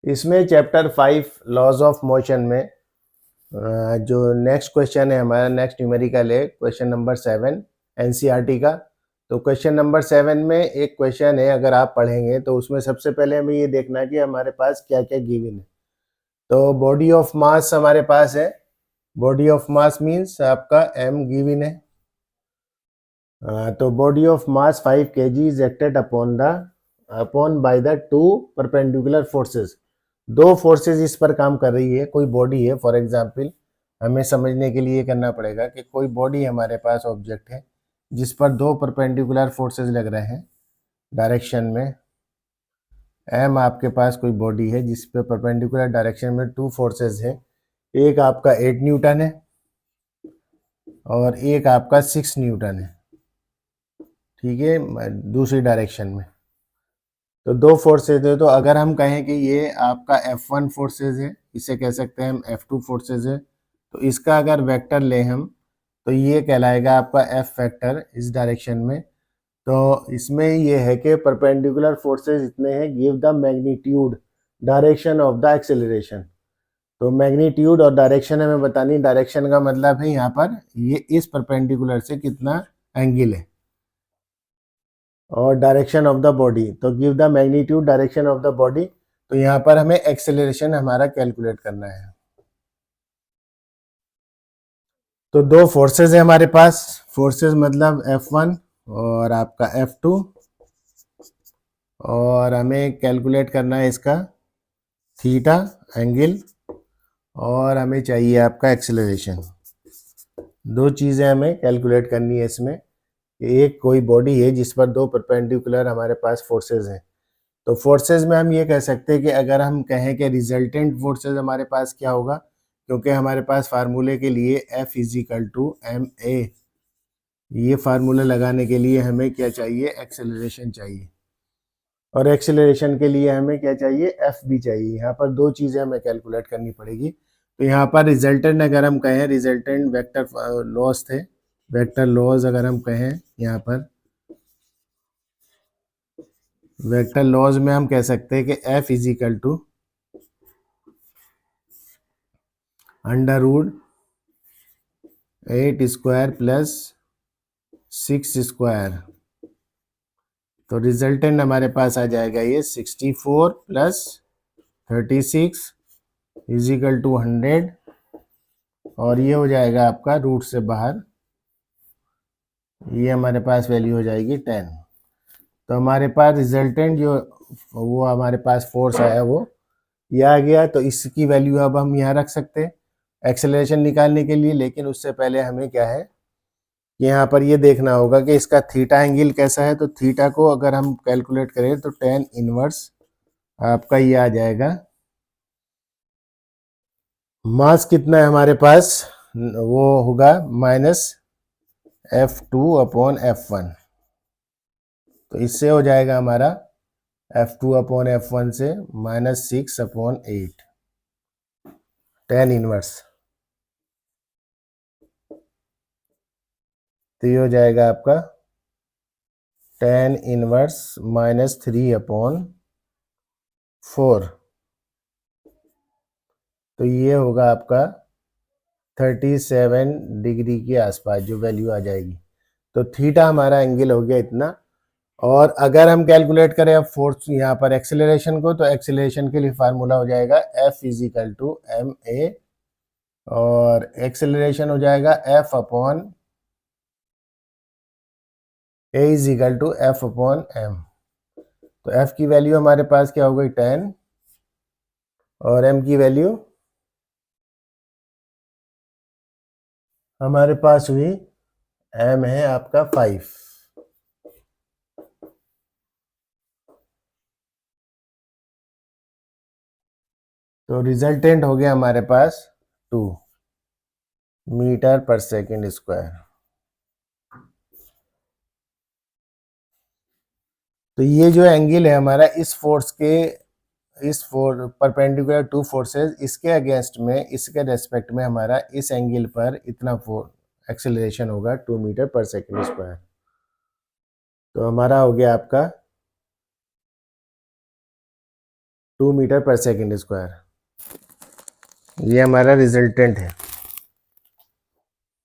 इसमें chapter 5 laws of motion में जो नेक्स्ट क्वेश्चन है हमारा, नेक्स्ट न्यूमेरिकल है क्वेश्चन नंबर 7 एनसीईआरटी का। तो क्वेश्चन नंबर 7 में एक क्वेश्चन है, अगर आप पढ़ेंगे तो उसमें सबसे पहले हमें ये देखना है कि हमारे पास क्या क्या गिवन है। तो बॉडी ऑफ मास हमारे पास है, बॉडी ऑफ मास मीन्स आपका m गिवन है। तो body of mass 5 kg is acted upon by the two perpendicular forces. दो फोर्सेस इस पर काम कर रही है, कोई बॉडी है। फॉर एग्जांपल हमें समझने के लिए करना पड़ेगा कि कोई बॉडी हमारे पास ऑब्जेक्ट है जिस पर दो परपेंडिकुलर फोर्सेस लग रहे हैं डायरेक्शन में। एम आपके पास कोई बॉडी है जिस पे परपेंडिकुलर डायरेक्शन में टू फोर्सेस है, एक आपका 8 न्यूटन है और एक आपका 6 न्यूटन है, ठीक है, दूसरी डायरेक्शन में। तो दो फोर्सेज है, तो अगर हम कहें कि ये आपका F1 फोर्सेज है, इसे कह सकते हैं हम F2 फोर्सेज है, तो इसका अगर वेक्टर ले हम तो ये कहलाएगा आपका F वेक्टर इस डायरेक्शन में। तो इसमें ये है कि परपेंडिकुलर फोर्सेज इतने हैं, give the magnitude direction of the acceleration. तो मैग्नीट्यूड और डायरेक्शन हमें बतानी, डायरेक्शन का मतलब है यहाँ पर ये इस परपेंडिकुलर से कितना एंगल है, और डायरेक्शन ऑफ द बॉडी, तो give the magnitude direction of the body. तो यहाँ पर हमें एक्सेलरेशन हमारा कैलकुलेट करना है। तो दो फोर्सेज है हमारे पास, फोर्सेज मतलब F1 और आपका F2, और हमें कैलकुलेट करना है इसका थीटा एंगल, और हमें चाहिए आपका एक्सेलरेशन। दो चीज़ें हमें कैलकुलेट करनी है इसमें। एक कोई बॉडी है जिस पर दो परपेंडिकुलर हमारे पास फोर्सेज हैं। तो फोर्सेज में हम ये कह सकते हैं कि अगर हम कहें कि रिजल्टेंट फोर्सेज हमारे पास क्या होगा, क्योंकि हमारे पास फार्मूले के लिए F इजिकल टू ma, ये फार्मूला लगाने के लिए हमें क्या चाहिए, एक्सेलरेशन चाहिए, और एक्सेलरेशन के लिए हमें क्या चाहिए, F भी चाहिए। यहाँ पर दो चीज़ें हमें कैलकुलेट करनी पड़ेगी। तो यहाँ पर रिजल्टेंट अगर हम कहें, रिजल्टेंट वेक्टर लॉस थे, वेक्टर लॉस अगर हम कहें यहाँ पर वेक्टर लॉज में हम कह सकते हैं कि F is equal to under root 8 square plus 6 square. तो रिजल्टेंट हमारे पास आ जाएगा ये 64 प्लस 36 इजिकल टू 100, और ये हो जाएगा आपका रूट से बाहर, ये हमारे पास वैल्यू हो जाएगी 10। तो हमारे पास रिजल्टेंट जो वो हमारे पास फोर्स आया वो ये आ गया। तो इसकी वैल्यू अब हम यहाँ रख सकते हैं एक्सेलरेशन निकालने के लिए, लेकिन उससे पहले हमें क्या है, यहाँ पर ये देखना होगा कि इसका थीटा एंगल कैसा है। तो थीटा को अगर हम कैलकुलेट करें तो tan इनवर्स आपका ये आ जाएगा, मास कितना है हमारे पास, वो होगा -F2/F1। तो इससे हो जाएगा हमारा F2/F1 से -6/8 tan इनवर्स। तो ये हो जाएगा आपका tan इनवर्स -3/4। तो ये होगा आपका 37 डिग्री के आसपास जो वैल्यू आ जाएगी। तो थीटा हमारा एंगल हो गया इतना। और अगर हम कैलकुलेट करें अब फोर्स यहाँ पर एक्सेलरेशन को, तो एक्सेलरेशन के लिए फार्मूला हो जाएगा F इजिकल टू ma, और एक्सेलरेशन हो जाएगा F/a इजिकल टू F/m। तो F की वैल्यू हमारे पास क्या हो गई 10, और M की वैल्यू हमारे पास हुई, M है आपका 5। तो रिजल्टेंट हो गया हमारे पास 2 मीटर पर सेकेंड स्क्वायर। तो ये जो एंगल है हमारा इस फोर्स के, इस परपेंडिकुलर टू फोर्सेस, इसके अगेंस्ट में, इसके रेस्पेक्ट में हमारा इस एंगल पर इतना फोर्स एक्सेलरेशन होगा 2 मीटर पर सेकेंड स्क्वायर। तो हमारा हो गया आपका 2 मीटर पर सेकेंड स्क्वायर। ये हमारा रिजल्टेंट है।